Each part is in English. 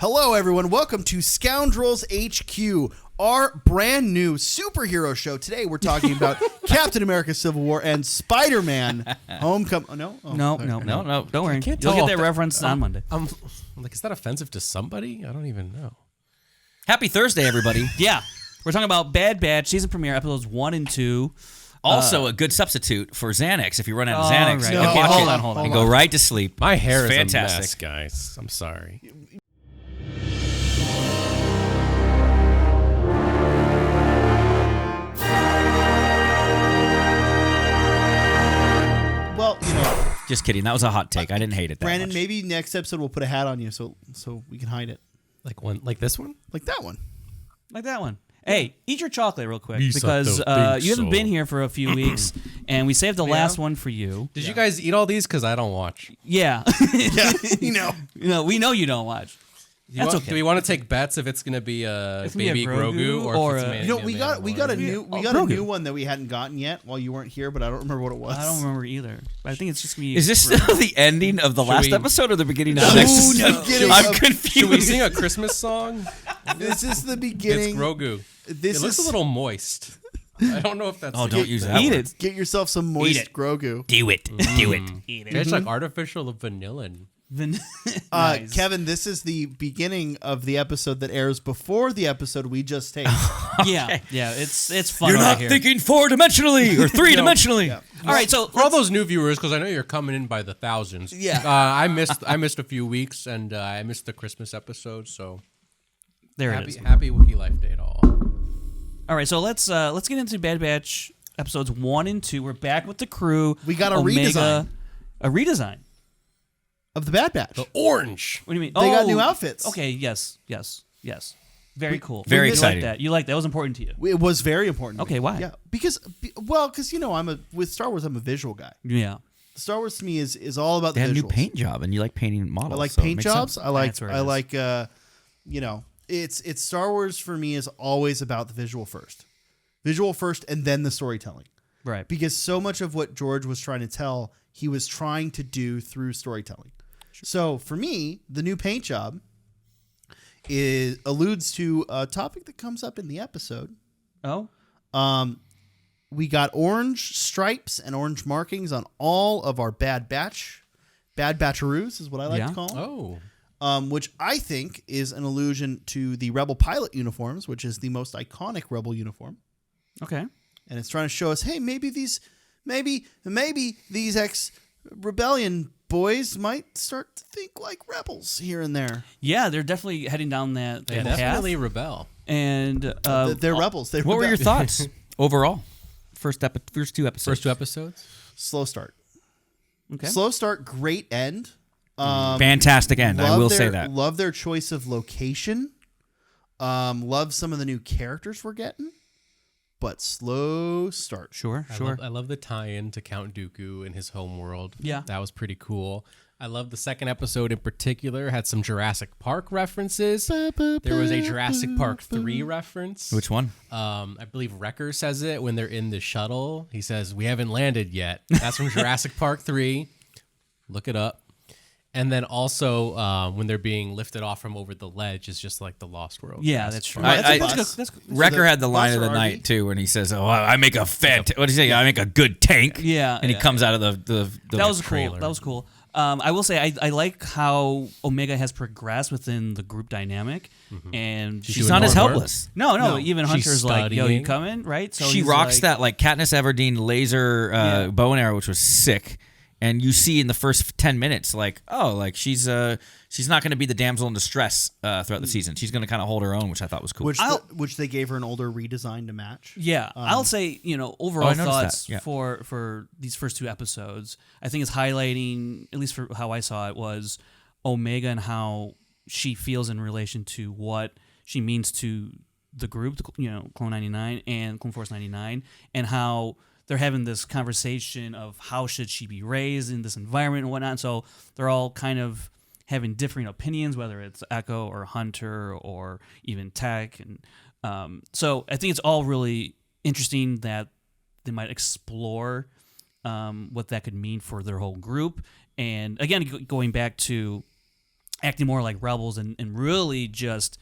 Hello, everyone. Welcome to Scoundrels HQ, our brand new superhero show. Today, we're talking about Captain America: Civil War and Spider-Man: Homecoming. Oh, no? Oh, No. Don't worry. You'll get that reference on Monday. I'm like, is that offensive to somebody? I don't even know. Happy Thursday, everybody. Yeah. We're talking about Bad Batch season premiere episodes 1 and 2. Also, a good substitute for Xanax. If you run out of Xanax, right. you Okay, can watch hold it on. and go right to sleep. My hair It's is fantastic. a mess, guys. I'm sorry. Well, Just kidding. That was a hot take. I didn't hate it that Brandon, much. maybe next episode we'll put a hat on you so we can hide it. Like this one? Like that one. Like that one. Hey, eat your chocolate real quick You suck because those big you haven't been soul. here for a few weeks, and we saved the last one for you. Did you guys eat all these? Because I don't watch. Yeah. Yeah, We know you don't watch. That's okay. Do we want to take bets if it's going to be a It's gonna be a baby Grogu Grogu or if it's a- made we got a new Grogu. one that we hadn't gotten yet while you weren't here, but I don't remember what it was. I don't remember either. But I think it's just gonna be. Is this still the ending of the last we- episode or the beginning of the No, next no episode? kidding. I'm Should we confused. sing a Christmas song? This is the It's beginning. Grogu. This It looks is a little moist. I don't know if that's... Oh, don't use that Eat word. it. Get yourself some moist it. Grogu. Do it. Do it. Eat It's like artificial vanilla. Nice. Kevin, this is the beginning of the episode that airs before the episode we just taped. Yeah. It's fun. You're over not here. thinking 4-dimensionally or 3-dimensionally. Yeah. All right, so For all those new viewers, because I know you're coming in by the thousands. Yeah. I missed a few weeks, and I missed the Christmas episode, so there it is. happy Wookiee Life Day at all. All right, so let's get into Bad Batch episodes 1 and 2. We're back with the crew. We got a Omega, redesign. A redesign. Of the Bad Batch. The orange. What do you mean? They got new outfits. Okay, yes. Very cool. Very You exciting. Like that. You like that. That was important to you. It was very important. to me. Okay, why? Yeah, because with Star Wars, I'm a visual guy. Yeah. Star Wars to me is all about They the had a visuals. new paint job, and you like painting models. I like so it paint makes jobs. sense. That's where it is. It's Star Wars for me is always about the visual first, and then the storytelling. Right. Because so much of what George was trying to tell, he was trying to do through storytelling. So for me, the new paint job alludes to a topic that comes up in the episode. Oh. We got orange stripes and orange markings on all of our Bad Batcheroos is what I like to call them. Oh. Which I think is an allusion to the Rebel pilot uniforms, which is the most iconic Rebel uniform. Okay. And it's trying to show us, hey, maybe these ex-rebellion boys might start to think like rebels here and there. Yeah, they're definitely heading down that They path. definitely rebel. And They're rebels. What were your thoughts overall? First two episodes. First 2 episodes? Slow start. Okay. Slow start, great end. Fantastic end. I will say that. Love their choice of location. Love some of the new characters we're getting. But slow start. Sure. I love the tie-in to Count Dooku in his home world. Yeah. That was pretty cool. I love the second episode in particular. Had some Jurassic Park references. There was a Jurassic Park 3 reference. Which one? I believe Wrecker says it when they're in the shuttle. He says, "We haven't landed yet." That's from Jurassic Park 3. Look it up. And then also when they're being lifted off from over the ledge is just like the Lost World. Yeah, Jurassic that's true. Park. That's good. Wrecker had the line bus of the or night RV? too when he says, "Oh, I make a what do you say? I make a good tank." Yeah, and he yeah, comes out of the That was cool. trailer. That was cool. I will say I like how Omega has progressed within the group dynamic, and She's not as more work? helpless. No. Even She's Hunter's like, "Yo, you studying. coming?" Right? So She he's rocks like, that like Katniss Everdeen laser bow and arrow, which was sick. And you see in the first 10 minutes, like, oh, like she's not going to be the damsel in distress throughout the season. She's going to kind of hold her own, which I thought was cool. Which they gave her an older redesign to match. Yeah, I'll say overall I noticed thoughts that, yeah. for these first 2 episodes. I think it's highlighting, at least for how I saw it, was Omega and how she feels in relation to what she means to the group, Clone 99 and Clone Force 99, and how they're having this conversation of how should she be raised in this environment and whatnot. So they're all kind of having differing opinions, whether it's Echo or Hunter or even Tech. And so I think it's all really interesting that they might explore what that could mean for their whole group. And again, going back to acting more like rebels and really just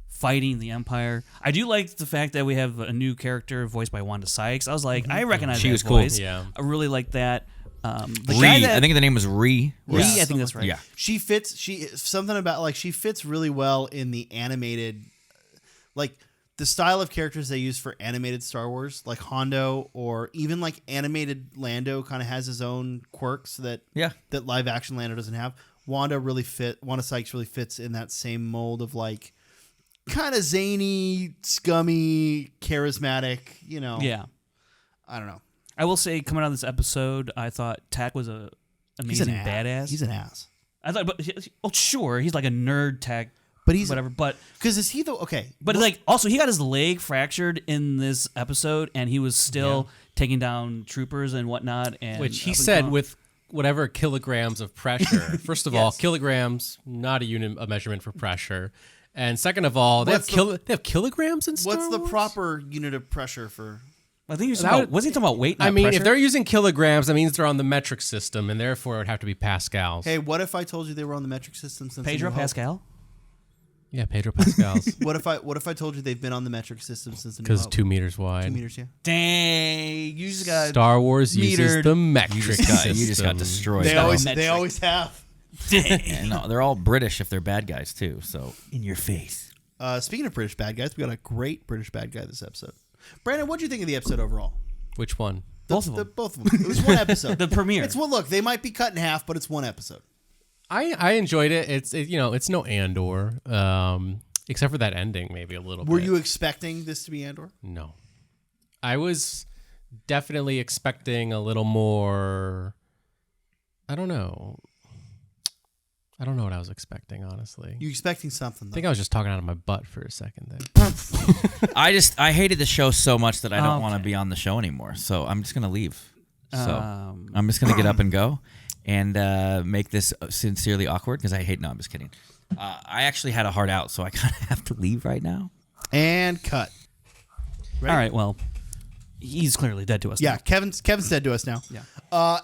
fighting the Empire. I do like the fact that we have a new character voiced by Wanda Sykes. I was like, I recognize She that was cool. voice. Yeah. I really like that. The Ree, guy that, I think the name was Ree. Ree, Yeah. I think that's right. Yeah. She fits. Something about like she fits really well in the animated, like the style of characters they use for animated Star Wars, like Hondo or even like animated Lando, kind of has his own quirks that live action Lando doesn't have. Wanda Sykes really fits in that same mold of like kind of zany, scummy, charismatic. Yeah. I don't know. I will say, coming out of this episode, I thought Tech was a amazing badass. He's an ass. I thought, sure, he's like a nerd Tech, But he's whatever. But because is he the okay? But like also he got his leg fractured in this episode, and he was still taking down troopers and whatnot. And Which he said with whatever kilograms of pressure. First of all, kilograms not a unit of measurement for pressure, and second of all, they have kilograms in Star What's the Wars? proper unit of pressure for? I think wasn't he talking about weight? Not I mean, pressure? if they're using kilograms, that means they're on the metric system, and therefore it would have to be pascals. Hey, what if I told you they were on the metric system since Pedro A New Hope? Pascal. Yeah, Pedro Pascals. What if I told you they've been on the metric system since A New Because Hope? 2 meters wide. 2 meters, yeah. Dang, you just got Star Wars uses metered. the metric system. You just got destroyed. They metric. always have. And no, they're all British if they're bad guys too. So in your face. Speaking of British bad guys, we got a great British bad guy this episode. Brandon, what do you think of the episode overall? Which one? Both of them. Both of them. It was one episode. The premiere. It's one. Look, they might be cut in half, but it's one episode. I enjoyed it. It's no Andor, except for that ending, maybe a little bit. Were you expecting this to be Andor? No. I was definitely expecting a little more. I don't know. I don't know what I was expecting, honestly. You expecting something? I Though. think I was just talking out of my butt for a second there. I hated the show so much that I don't want to Okay. be on the show anymore. So I'm just gonna leave. So Um, I'm just gonna get up and go, and make this sincerely awkward because I hate. No, I'm just kidding. I actually had a hard out, so I kind of have to leave right now. And cut. Ready? all right. Well, he's clearly dead to us. Yeah, now. Kevin's dead to us now. Yeah.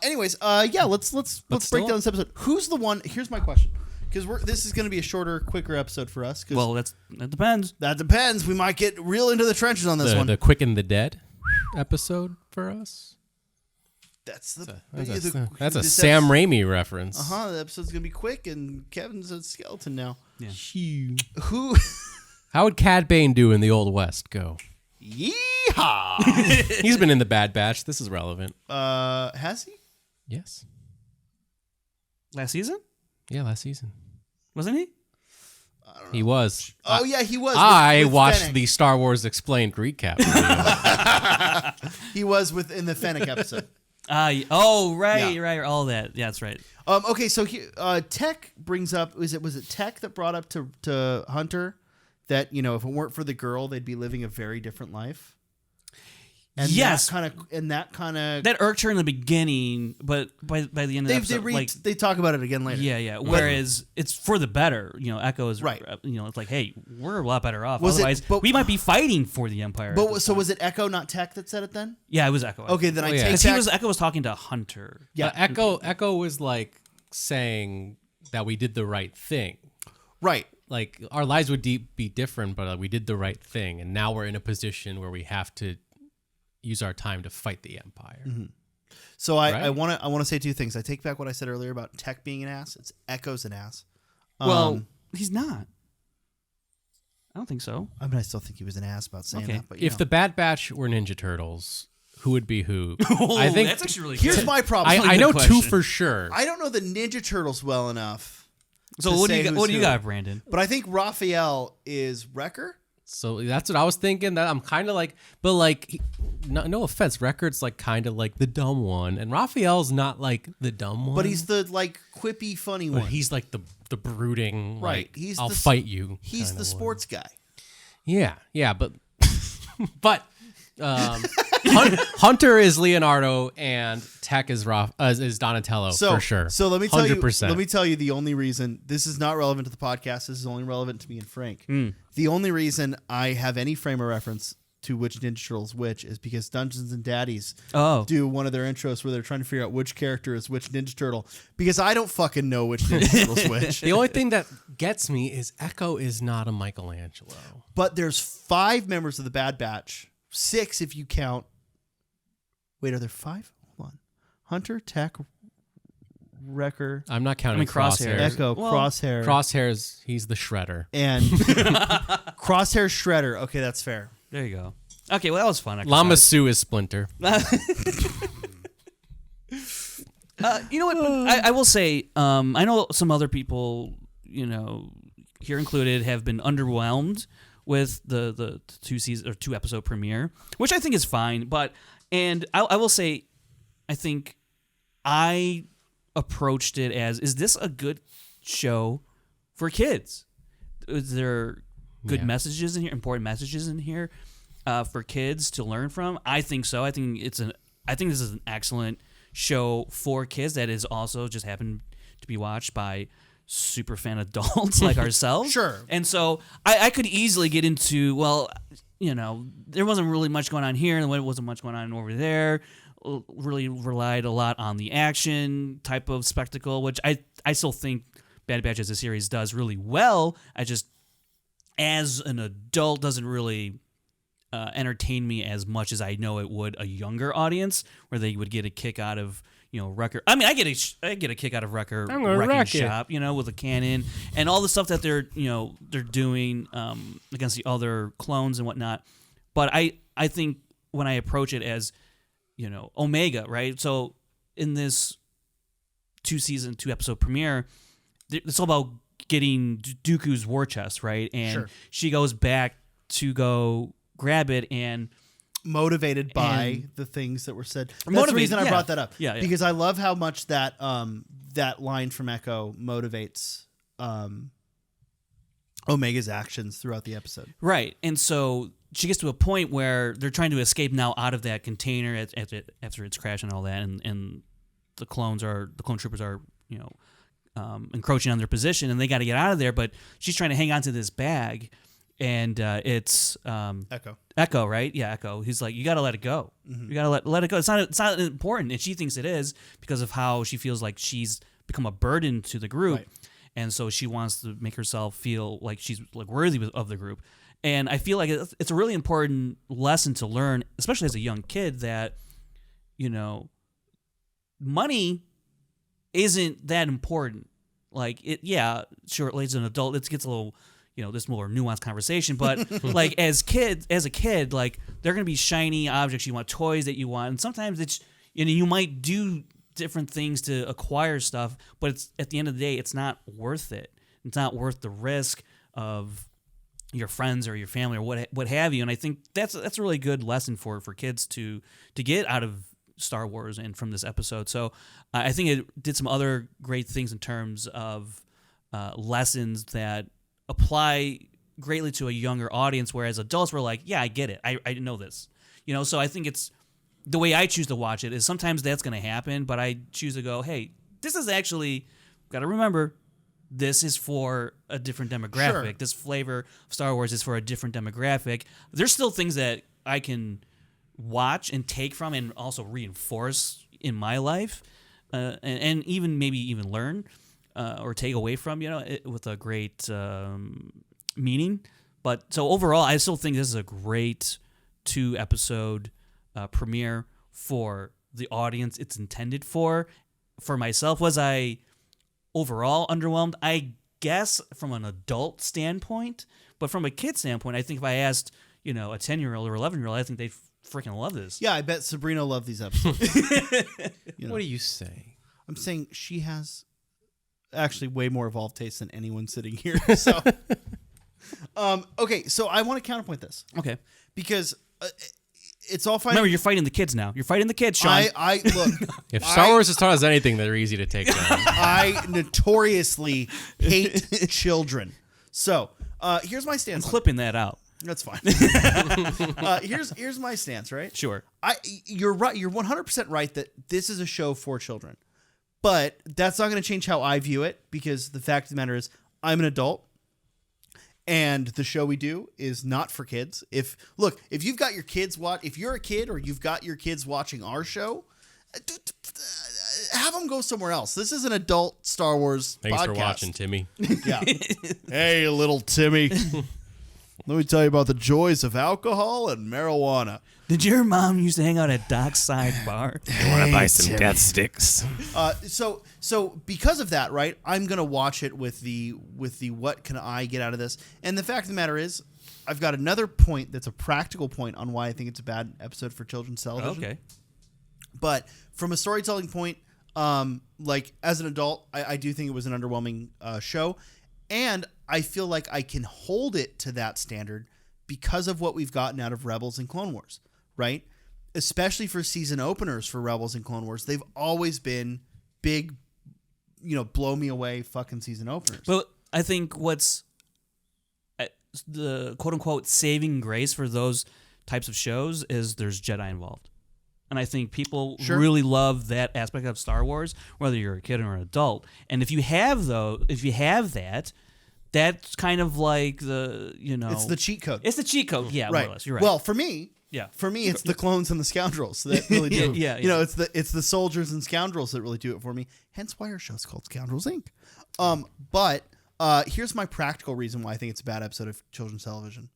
Anyways, yeah, let's break still- down this episode. Who's the one? Here's my question, because this is going to be a shorter, quicker episode for us. 'Cause Well, that depends. that depends. We might get real into the trenches on this one. The Quick and the Dead episode for us. That's That's a Sam Raimi reference. The episode's gonna be quick, and Kevin's a skeleton now. Yeah. Who? How would Cad Bane do in the Old West go? Yeehaw! He's been in the Bad Batch. This is relevant. Has he? Yes. Last season, Yeah, last season. wasn't he? He was. Oh yeah, he was. I with watched Fennec. the Star Wars Explained recap. He was in the Fennec episode. Right, Yeah. right, all that. Yeah, that's right. Okay, so Tech brings up. Was it Tech that brought up to Hunter that if it weren't for the girl, they'd be living a very different life. And Yes. that kind of That irked her in the beginning, but by the end of the episode, they talk about it again later. yeah. Whereas it's for the better. Echo is Right. It's like, hey, we're a lot better off. Was it- Otherwise, but- we might be fighting for the Empire. at But this so point. was it Echo, not Tech, that said it then? Yeah, it was Echo. Okay, then I yeah. take because back. Echo was talking to Hunter. Yeah. Echo was like saying that we did the right thing. Right. Like our lives would be different, but we did the right thing, and now we're in a position where we have to use our time to fight the Empire. Mm-hmm. So I Right? want to say two things. I take back what I said earlier about Tech being an ass. It's Echo's an ass. Well, he's not. I don't think so. I mean, I still think he was an ass about saying Okay. that. But If the Bad Batch were Ninja Turtles, who would be who? I think that's actually really here's good. my problem. I know question. 2 for sure. I don't know the Ninja Turtles well enough. So to what do say you got? who's What do you who. got, Brandon? But I think Raphael is Wrecker. So that's what I was thinking. That I'm kind of like, but like, no offense, Record's like kind of like the dumb one, and Raphael's not like the dumb one. But he's the like quippy, funny But one. he's like the brooding. Right. Like, He's I'll the- fight you. He's kinda the one. sports guy. Yeah, but but Hunter is Leonardo and Tech is is Donatello for sure. So let me tell 100%. you. Let me tell you the only reason this is not relevant to the podcast. This is only relevant to me and Frank. The only reason I have any frame of reference to which Ninja Turtle is which is because Dungeons and Daddies Oh. do one of their intros where they're trying to figure out which character is which Ninja Turtle, because I don't fucking know which Ninja Turtle is which. The only thing that gets me is Echo is not a Michelangelo. But there's 5 members of the Bad Batch, 6 if you count. Wait, are there 5? Hold on. Hunter, Tech, Wrecker, I'm not counting Crosshair. Echo, Well, Crosshair, Crosshairs, he's the Shredder. and Crosshair Shredder. Okay, that's fair. There you go. Okay, well, that was fun. Lama Su is Splinter. You know what? I will say, I know some other people, here included, have been underwhelmed with the 2 episode premiere, which I think is fine. And I will say, I think I approached it as, is this a good show for kids? Is there good messages in here, important messages in here for kids to learn from? I think so. I think this is an excellent show for kids that is also just happened to be watched by super fan adults like ourselves. Sure. And so I could easily get into, there wasn't really much going on here and there wasn't much going on over there. Really relied a lot on the action type of spectacle, which I still think Bad Batch as a series does really well. I just, as an adult, doesn't really entertain me as much as I know it would a younger audience, where they would get a kick out of Wrecker. I mean, I get a kick out of Wrecker wrecking shop, with a cannon and all the stuff that they're doing against the other clones and whatnot. But I think when I approach it as Omega, right? So in this 2 episode premiere, it's all about getting Dooku's war chest, right? And she goes back to go grab it and motivated by the things that were said. That's the reason I brought that up. Yeah. Because I love how much that that line from Echo motivates Omega's actions throughout the episode. Right. And so she gets to a point where they're trying to escape now out of that container after it's crashed and all that, and the clone troopers are encroaching on their position, and they got to get out of there. But she's trying to hang on to this bag, and it's Echo, right? Yeah, Echo. He's like, you got to let it go. Mm-hmm. You got to let it go. It's not important, and she thinks it is because of how she feels like she's become a burden to the group, right. And so she wants to make herself feel like she's like worthy of the group. And I feel like it's a really important lesson to learn, especially as a young kid, that money isn't that important. Like sure, as an adult, it gets a little, this more nuanced conversation. But like as a kid, like they're gonna be shiny objects you want, toys that you want, and sometimes it's you might do different things to acquire stuff, but it's at the end of the day, it's not worth it. It's not worth the risk of your friends or your family or what have you. And I think that's a really good lesson for kids to get out of Star Wars and from this episode. So I think it did some other great things in terms of lessons that apply greatly to a younger audience, whereas adults were like, yeah, I get it. I know this. So I think it's the way I choose to watch it is sometimes that's going to happen, but I choose to go, hey, this is actually, got to remember, this is for a different demographic. Sure. This flavor of Star Wars is for a different demographic. There's still things that I can watch and take from and also reinforce in my life, and even maybe learn or take away from, with a great meaning. But so overall, I still think this is a great 2 episode premiere for the audience it's intended for. For myself, was I overall underwhelmed? I guess from an adult standpoint, but from a kid standpoint, I think if I asked, a 10-year-old or 11-year-old, I think they'd freaking love this. Yeah, I bet Sabrina loved these episodes. What do you say? I'm saying she has actually way more evolved taste than anyone sitting here. So, okay, so I want to counterpoint this. Okay. Because it's all fine. Remember, you're fighting the kids now. You're fighting the kids, Sean. I look. If Star Wars has taught us anything, they're easy to take down. I notoriously hate children. So here's my stance. I'm clipping that out. That's fine. Here's my stance. Right. Sure. You're right. You're 100% right that this is a show for children, but that's not going to change how I view it, because the fact of the matter is I'm an adult, And the show we do is not for kids. If you've got your kids if you're a kid or you've got your kids watching our show, have them go somewhere else. This is an adult Star Wars Thanks podcast. for watching, Timmy. Yeah. Hey, little Timmy. Let me tell you about the joys of alcohol and marijuana. Did your mom used to hang out at Dockside Bar? You want to buy some death sticks? So because of that, right? I'm gonna watch it with the what can I get out of this? And the fact of the matter is, I've got another point that's a practical point on why I think it's a bad episode for children's television. Okay. But from a storytelling point, like as an adult, I do think it was an underwhelming show, and I feel like I can hold it to that standard because of what we've gotten out of Rebels and Clone Wars, right? Especially for season openers for Rebels and Clone Wars, they've always been big, blow me away fucking season openers. Well, I think what's the quote unquote saving grace for those types of shows is there's Jedi involved. And I think people really love that aspect of Star Wars, whether you're a kid or an adult. And if you have that, that's kind of like it's the cheat code. It's the cheat code, yeah, right. more or less. You're right. Well, for me, yeah, it's the clones and the scoundrels that really do. Yeah. It's the soldiers and scoundrels that really do it for me. Hence why our show's called Scoundrels Inc. But here's my practical reason why I think it's a bad episode of children's television.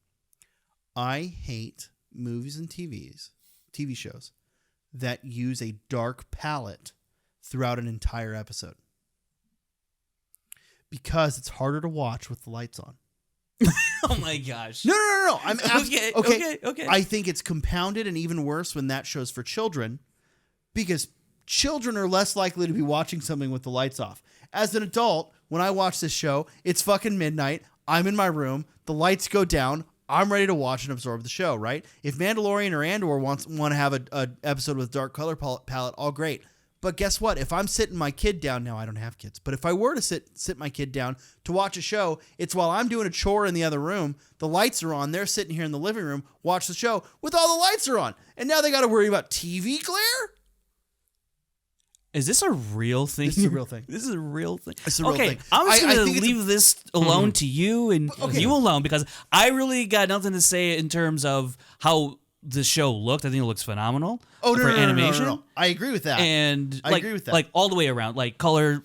I hate movies and TV shows that use a dark palette throughout an entire episode. Because it's harder to watch with the lights on. Oh my gosh. No. I'm okay. I think it's compounded and even worse when that show's for children, because children are less likely to be watching something with the lights off. As an adult, when I watch this show, it's fucking midnight. I'm in my room. The lights go down. I'm ready to watch and absorb the show, right? If Mandalorian or Andor want to have an episode with dark color palette, all great. But guess what? If I'm sitting my kid down, now I don't have kids, but if I were to sit my kid down to watch a show, it's while I'm doing a chore in the other room, the lights are on, they're sitting here in the living room, watch the show with all the lights are on. And now they got to worry about TV glare? Is this a real thing? This is a real thing. This is a real thing. It's a real thing. I'm just I going to think leave this alone to you and you alone, because I really got nothing to say in terms of how the show looked. I think it looks phenomenal for animation. No. I agree with that. And I agree with that. Like all the way around, like color,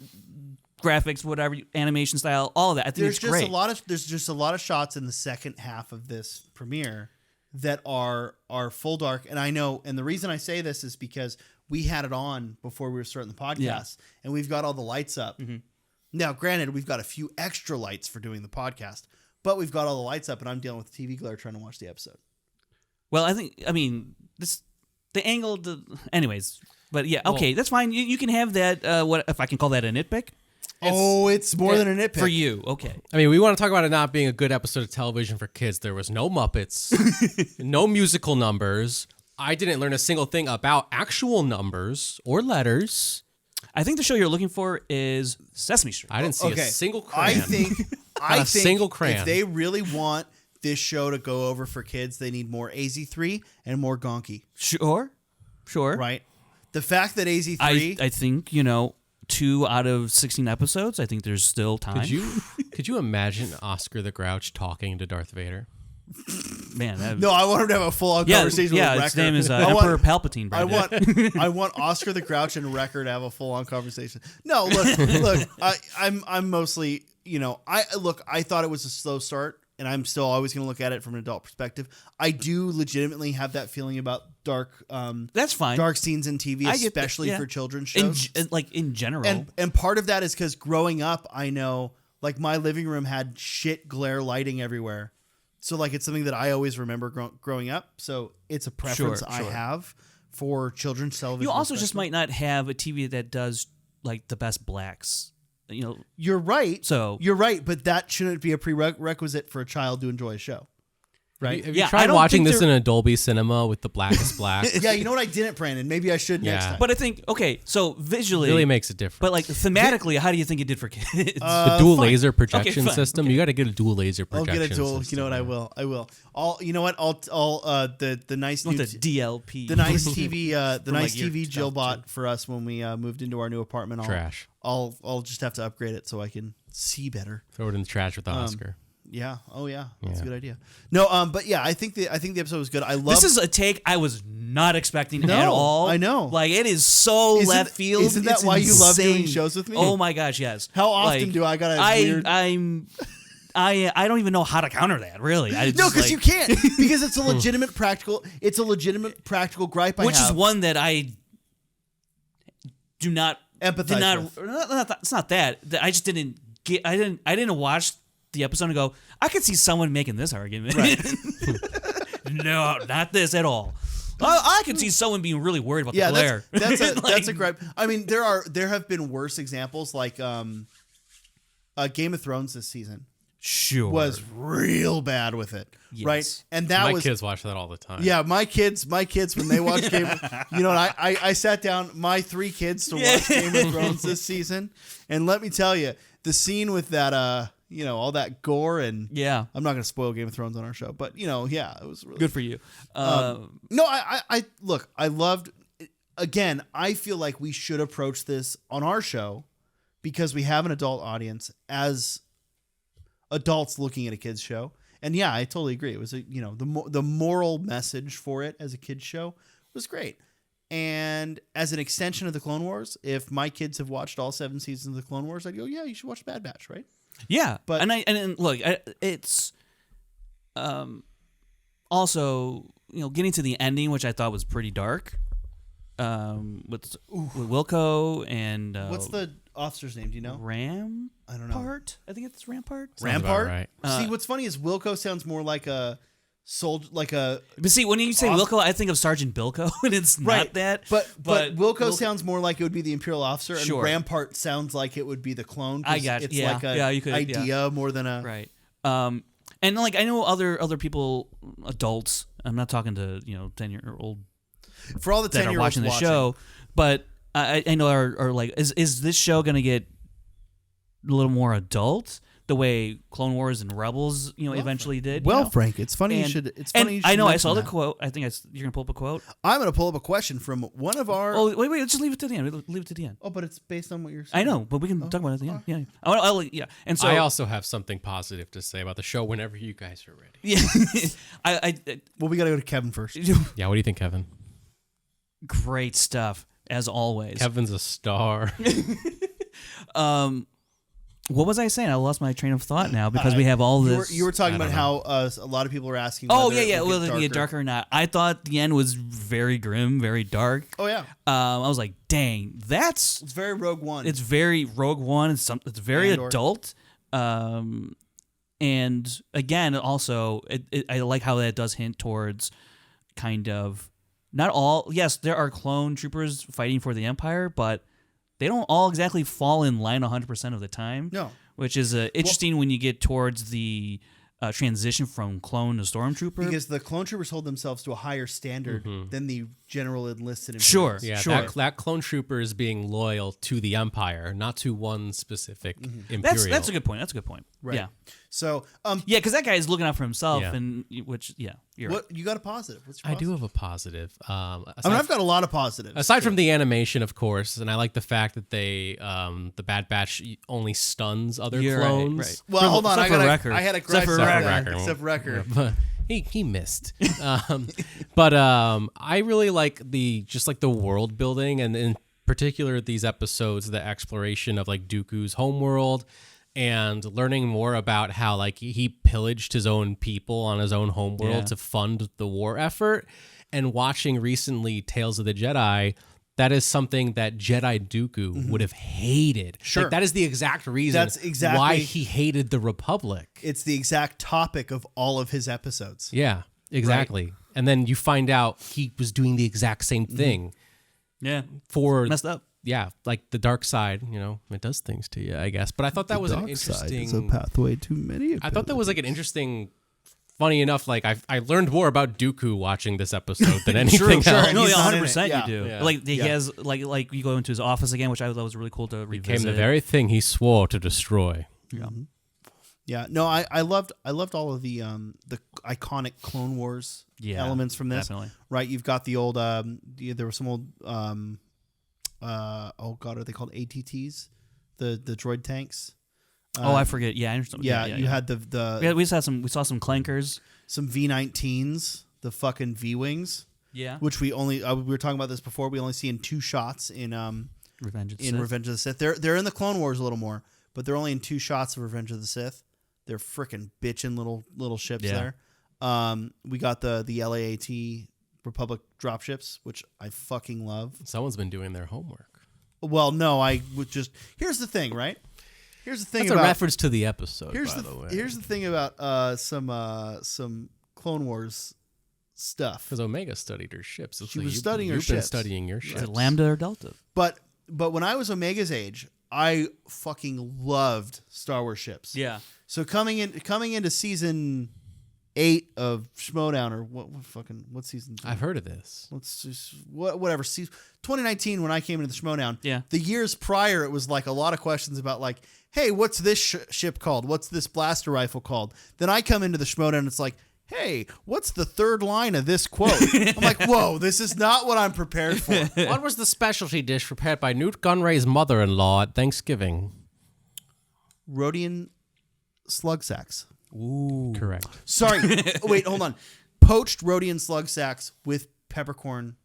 graphics, whatever, animation style, all of that. I think it's great. There's just a lot of shots in the second half of this premiere that are full dark. And I know, and the reason I say this is because we had it on before we were starting the podcast, and we've got all the lights up. Mm-hmm. Now, granted, we've got a few extra lights for doing the podcast, but we've got all the lights up, and I'm dealing with TV glare trying to watch the episode. Well, the angle, anyways, but yeah, okay, that's fine. You can have that, what if I can call that a nitpick? It's more than a nitpick. For you, okay. I mean, we want to talk about it not being a good episode of television for kids. There was no Muppets, no musical numbers. I didn't learn a single thing about actual numbers or letters. I think the show you're looking for is Sesame Street. I didn't see a single crayon. I think single crayon. If they really want this show to go over for kids, they need more AZ3 and more Gonky. Sure. Right? The fact that AZ3... I think, 2 out of 16 episodes, I think there's still time. Could you imagine Oscar the Grouch talking to Darth Vader? Man, no, I want him to have a full-on conversation with Wrecker. His name is Emperor Palpatine. I want Oscar the Grouch and Wrecker to have a full-on conversation. No, look, I'm mostly, I thought it was a slow start, and I'm still always going to look at it from an adult perspective. I do legitimately have that feeling about dark. That's fine. Dark scenes in TV, especially for children's shows. In general, and part of that is because growing up, I know, like my living room had shit glare lighting everywhere. So, like, it's something that I always remember growing up. So, it's a preference I have for children's television. You also just might not have a TV that does, like, the best blacks. You're right. So you're right, but that shouldn't be a prerequisite for a child to enjoy a show. Right? Have you tried watching this in a Dolby Cinema with the blackest black? Yeah, you know what I didn't, Brandon? Maybe I should next time. But I think, so visually... It really makes a difference. But, like, thematically, how do you think it did for kids? The dual laser projection system. Okay. You got to get a dual laser projection system. I'll get a dual. System, you know what? I will. You know what? I'll the nice new... the DLP. The nice TV, TV Jill bought for us when we moved into our new apartment. Trash. I'll just have to upgrade it so I can see better. Throw it in the trash with the Oscar. Yeah. Oh yeah. That's a good idea. No. But yeah, I think the episode was good. I love. This is a take I was not expecting No, at all. I know. Like it is so left field. Isn't that It's why you love doing insane. shows with me? Oh my gosh, yes. How often Like, do I gotta? I don't even know how to counter that. Really, No, because you can't. Because it's a legitimate practical. It's a legitimate practical gripe. Which is one that I do not empathize with. It's not that I just didn't get. I didn't watch the episode and go, I could see someone making this argument. Right. No, not this at all. I could see someone being really worried about the glare. That's a gripe. I mean, there have been worse examples, like Game of Thrones this season. Sure. Was real bad with it, Yes. right? And that My kids watch that all the time. Yeah, my kids when they watch Game of, and I sat down my 3 kids to watch Game of Thrones this season, and let me tell you, the scene with that all that gore and I'm not going to spoil Game of Thrones on our show, but it was really good for you. No, I look, I loved again, I feel like we should approach this on our show because we have an adult audience as adults looking at a kids show. And yeah, I totally agree. It was the moral message for it as a kids show was great. And as an extension of the Clone Wars, if my kids have watched all 7 seasons of the Clone Wars, I'd go, yeah, you should watch Bad Batch, right? Yeah, but look, it's also getting to the ending, which I thought was pretty dark. With Wilco and what's the officer's name? Do you know? I don't know. Rampart? I think it's Rampart. Rampart. Right. See, what's funny is Wilco sounds more like a soldier, like a. But see, when you say Wilco, I think of Sergeant Bilko, and it's not that. But Wilco sounds more like it would be the Imperial officer, and Rampart sounds like it would be the clone. I got it's yeah, like a you could, idea more than a right. And like I know other people, adults. I'm not talking to 10-year-old for all the 10 that year are watching the show, but I know are like, is this show gonna get a little more adult the way Clone Wars and Rebels eventually did? Well, Frank, it's funny you should. It's funny. I know I saw the quote. I think you're gonna pull up a quote. I'm gonna pull up a question from one of our. Oh wait, just leave it to the end. Leave it to the end. Oh, but it's based on what you're saying. I know, but we can talk about it at the end. Yeah, yeah. And so I also have something positive to say about the show whenever you guys are ready. Yeah, well, we gotta go to Kevin first. Yeah, what do you think, Kevin? Great stuff as always. Kevin's a star. What was I saying? I lost my train of thought now because we have all this. You were talking about how a lot of people were asking. Oh whether yeah. it Whether would it get darker or not. I thought the end was very grim, very dark. Oh yeah. I was like, dang, it's very Rogue One. It's very Rogue One. It's very Andor. adult. And again, also, I like how that does hint towards kind of not all. Yes, there are clone troopers fighting for the Empire, but they don't all exactly fall in line 100% of the time. No. Which is interesting when you get towards the transition from clone to stormtrooper. Because the clone troopers hold themselves to a higher standard than the general enlisted. Sure. Yeah, sure. That clone trooper is being loyal to the Empire, not to one specific Imperial. That's a good point. That's a good point. Right. Yeah. So, yeah, because that guy is looking out for himself, Yeah. and which, yeah, you're what you got a positive? What's your I positive? do have a positive. I've got a lot of positives. Aside from the animation, of course, and I like the fact that they, the Bad Batch only stuns other You're clones. right. Well, hold on. Except I had a gripe. Except for Wrecker. Except Wrecker. But he missed. But I really like the world building, and in particular these episodes, the exploration of like Dooku's homeworld, and learning more about how like he pillaged his own people on his own homeworld to fund the war effort. And watching recently Tales of the Jedi, that is something that Jedi Dooku would have hated. Sure. Like, that is the exact reason That's exactly why he hated the Republic. It's the exact topic of all of his episodes. Yeah, exactly. Right. And then you find out he was doing the exact same thing. Yeah. For messed up. Yeah, like the dark side, it does things to you, I guess. But I thought that was an interesting. Side is a pathway to many. I thought that was like an interesting. Funny enough, like I learned more about Dooku watching this episode than anything else. No, He's not in 100% it. you do. Yeah. Like he has like you go into his office again, which I thought was really cool to revisit. Became the very thing he swore to destroy. Yeah. Yeah, no, I loved all of the iconic Clone Wars elements from this. Definitely. Right, you've got the old there were some old oh god, are they called ATTs? The droid tanks. I forget. Yeah, I understand. You had the we saw some clankers. some V19s, the fucking V-wings. Yeah. Which we were talking about this before. We only see in 2 shots in Revenge of the in Sith. Revenge of the Sith. They're in the Clone Wars a little more, but they're only in 2 shots of Revenge of the Sith. They're freaking bitchin' little ships there. We got the LAAT Republic dropships, which I fucking love. Someone's been doing their homework. Well, no, I would just. Here's the thing, right? Here's the thing. That's about, a reference to the episode. Here's by the way. Here's the thing about some Clone Wars stuff. Because Omega studied her ships. She was studying her You've been ships. studying your Is ships. it Lambda or Delta? But when I was Omega's age, I fucking loved Star Wars ships. Yeah. So coming into season 8 of Schmodown, or what season? I've heard of this. Let's just whatever. 2019 when I came into the Schmodown. Yeah. The years prior, it was like a lot of questions about like, hey, what's this ship called? What's this blaster rifle called? Then I come into the Schmodown and it's like, hey, what's the 3rd line of this quote? I'm like, whoa, this is not what I'm prepared for. What was the specialty dish prepared by Newt Gunray's mother-in-law at Thanksgiving? Rhodian slug sacks. Ooh. Correct. Sorry. Wait, hold on. Poached Rhodian slug sacks with peppercorn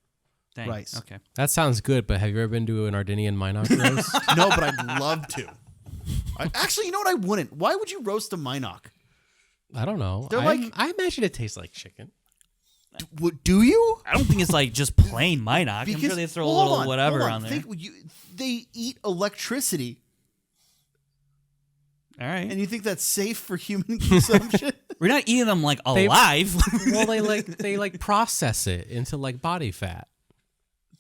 Dang. rice. Okay. That sounds good, but have you ever been to an Ardenian Minot roast? No, but I'd love to. Actually, you know what? I wouldn't. Why would you roast a Minoc? I don't know. They're like- I imagine it tastes like chicken. Do you? I don't think it's like just plain Minoc. I'm sure they throw a little whatever on there. They eat electricity, All right. and you think that's safe for human consumption? We're not eating them like alive. Well, they process it into like body fat.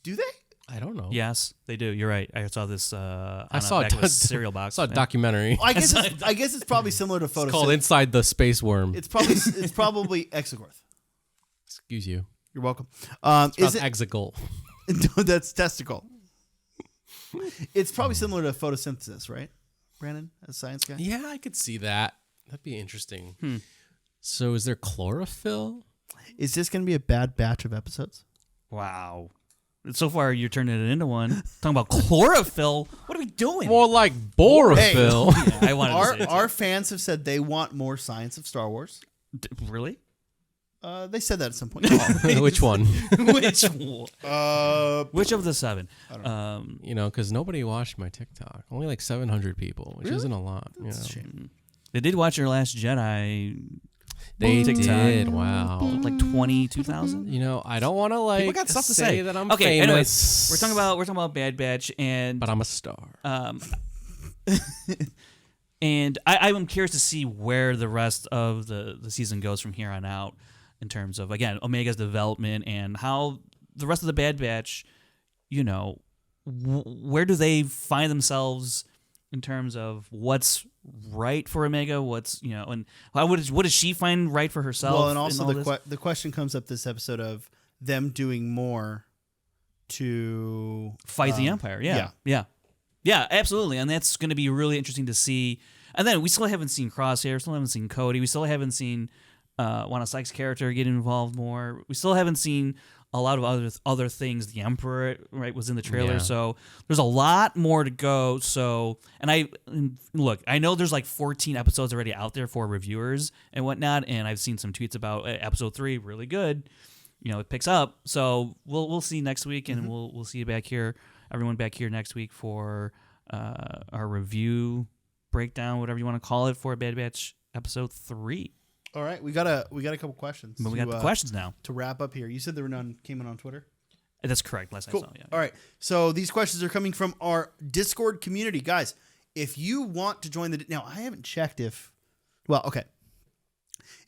Do they? I don't know. Yes, they do. You're right. I saw this. I saw back of a a cereal box. saw a documentary. Well, I guess it's probably similar to photosynthesis. It's called Inside the Space Worm. It's probably Exegorth. Excuse you. You're welcome. Is it Exigal? No, that's testicle. It's probably similar to photosynthesis, right, Brandon, as a science guy? Yeah, I could see that. That'd be interesting. So, is there chlorophyll? Is this going to be a bad batch of episodes? Wow. So far, you're turning it into one. Talking about chlorophyll. What are we doing? More like borophyll. Yeah, I wanted to say it. Our fans have said they want more science of Star Wars. Really? They said that at some point. Which one? Which one? Which of the 7? Because nobody watched my TikTok. Only like 700 people, which Really? isn't a lot. That's a shame. They did watch your Last Jedi. They TikTok. did. Wow. Like 22,000. I don't want to like People got stuff to say say that I'm okay, famous. anyways, we're talking about Bad Batch, and But I'm a star. and I'm curious to see where the rest of the season goes from here on out, in terms of, again, Omega's development and how the rest of the Bad Batch, where do they find themselves in terms of what's right for Omega, and what does she find right for herself? Well, and also in all the question comes up this episode of them doing more to fight the Empire. Yeah, absolutely, and that's going to be really interesting to see. And then we still haven't seen Crosshair, still haven't seen Cody, we still haven't seen Wanda Sykes' character get involved more. We still haven't seen a lot of other things. The Emperor, right, was in the trailer, so there's a lot more to go. So, and look, I know there's like 14 episodes already out there for reviewers and whatnot, and I've seen some tweets about episode 3, really good. It picks up. So we'll see next week, and we'll see you back here, everyone back here next week for our review breakdown, whatever you want to call it, for Bad Batch episode 3. All right, we got a couple questions. But we got the questions now to wrap up here. You said there were none came in on Twitter. That's correct. Last I saw. Yeah. All right, so these questions are coming from our Discord community, guys. If you want to join now, I haven't checked if. Well, okay.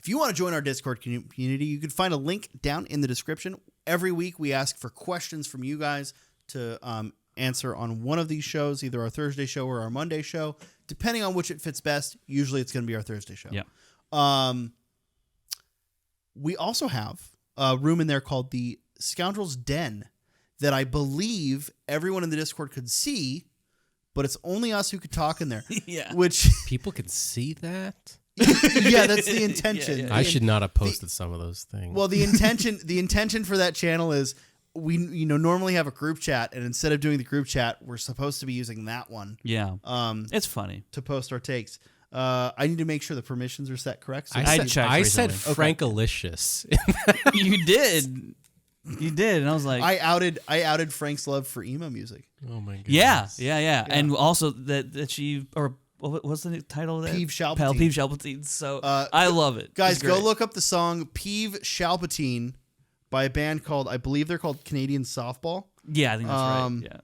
If you want to join our Discord community, you can find a link down in the description. Every week, we ask for questions from you guys to answer on one of these shows, either our Thursday show or our Monday show, depending on which it fits best. Usually, it's going to be our Thursday show. Yeah. We also have a room in there called the Scoundrels Den that I believe everyone in the Discord could see, but it's only us who could talk in there. Yeah. Which People can see that? yeah, that's the intention. I should not have posted some of those things. Well, the intention for that channel is we normally have a group chat, and instead of doing the group chat, we're supposed to be using that one. Yeah. It's funny to post our takes. I need to make sure the permissions are set correct. So I said recently. Frankalicious. You did. You did, and I was like, I outed Frank's love for emo music. Oh my god. yeah, and also that she or what's the title of that? Peeve Shalpatine. Peeve Shalpatine. So I love it, Guys. It's great. Go look up the song "Peeve Shalpatine" by a band called, I believe they're called Canadian Softball. Yeah, I think that's right.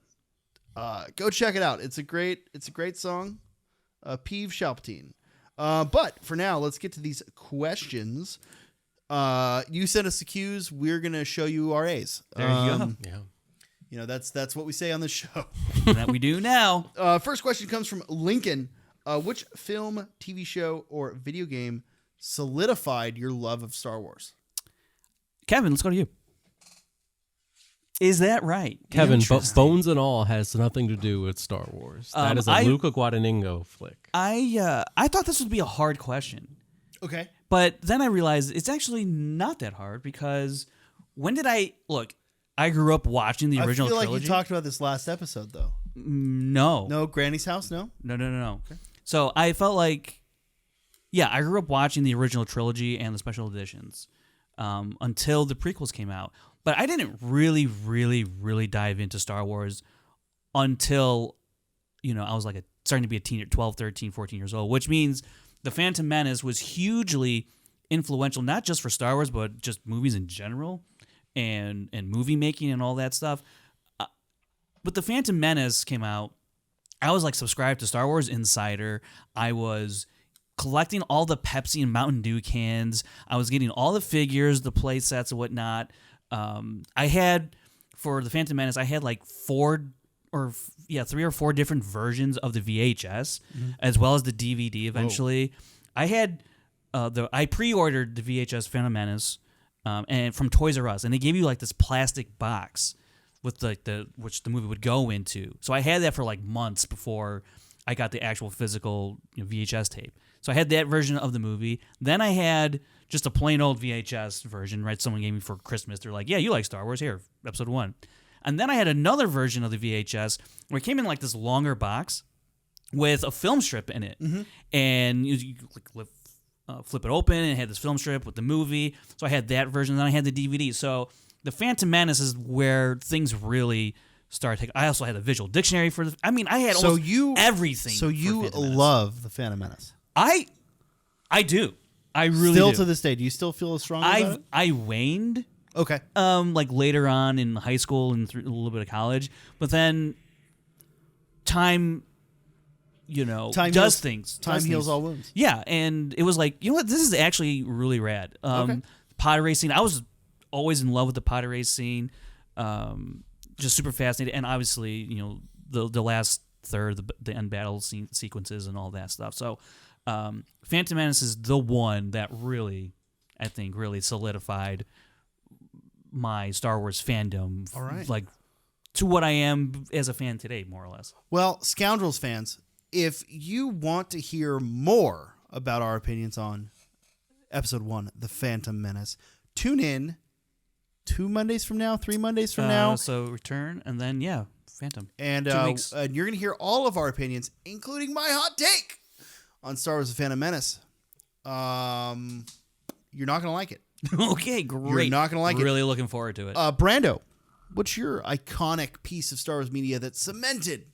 Yeah. Go check it out. It's a great song. Peeve Shalpatine. But for now, let's get to these questions. You sent us the cues. We're gonna show you our A's. There you go. Yeah. You know, that's what we say on the show. That we do now. First question comes from Lincoln. Which film, TV show, or video game solidified your love of Star Wars? Kevin, let's go to you. Is that right? Kevin, Bones and All has nothing to do with Star Wars. That is a Luca Guadagnino flick. I thought this would be a hard question. Okay. But then I realized it's actually not that hard because when did I look? I grew up watching the original I feel like trilogy. you talked about this last episode, though. No. No, Granny's House, no? No. Okay. So I felt like, yeah, I grew up watching the original trilogy and the special editions until the prequels came out. But I didn't really dive into Star Wars until, I was like starting to be a teenager, 12, 13, 14 years old, which means The Phantom Menace was hugely influential, not just for Star Wars, but just movies in general and movie making and all that stuff. But The Phantom Menace came out. I was like subscribed to Star Wars Insider. I was collecting all the Pepsi and Mountain Dew cans. I was getting all the figures, the play sets and whatnot. I had, for The Phantom Menace, I had like 3 or 4 different versions of the VHS, as well as the DVD eventually. I had I pre-ordered the VHS Phantom Menace and from Toys R Us, and they gave you like this plastic box with which the movie would go into. So I had that for like months before I got the actual physical VHS tape. So I had that version of the movie. Then I had just a plain old VHS version, right? Someone gave me for Christmas. They're like, yeah, you like Star Wars? Here, episode 1. And then I had another version of the VHS where it came in like this longer box with a film strip in it. And you flip it open and it had this film strip with the movie. So I had that version, and then I had the DVD. So The Phantom Menace is where things really started taking. I also had a visual dictionary for I had almost everything. So you for Phantom Menace. love The Phantom Menace? I do. I really still do. to this day. Do you still feel as strong about it? I waned. Okay. Like later on in high school and through a little bit of college, but then time does things. Time heals all wounds. Yeah, and it was like, you know what? This is actually really rad. Okay. Pod racing. I was always in love with the pod race scene. Just super fascinated, and obviously, the last third, the end battle sequences and all that stuff. So, Phantom Menace is the one that really, I think, really solidified my Star Wars fandom. All right. Like to what I am as a fan today, more or less. Well, Scoundrels fans, if you want to hear more about our opinions on episode 1, The Phantom Menace, tune in 2 Mondays from now, 3 Mondays from now. So Return, and then, Phantom. And 2 weeks. you're going to hear all of our opinions, including my hot take on Star Wars: The Phantom Menace. You're not going to like it. Okay, great. You're not going to like it. Really looking forward to it. Brando, what's your iconic piece of Star Wars media that cemented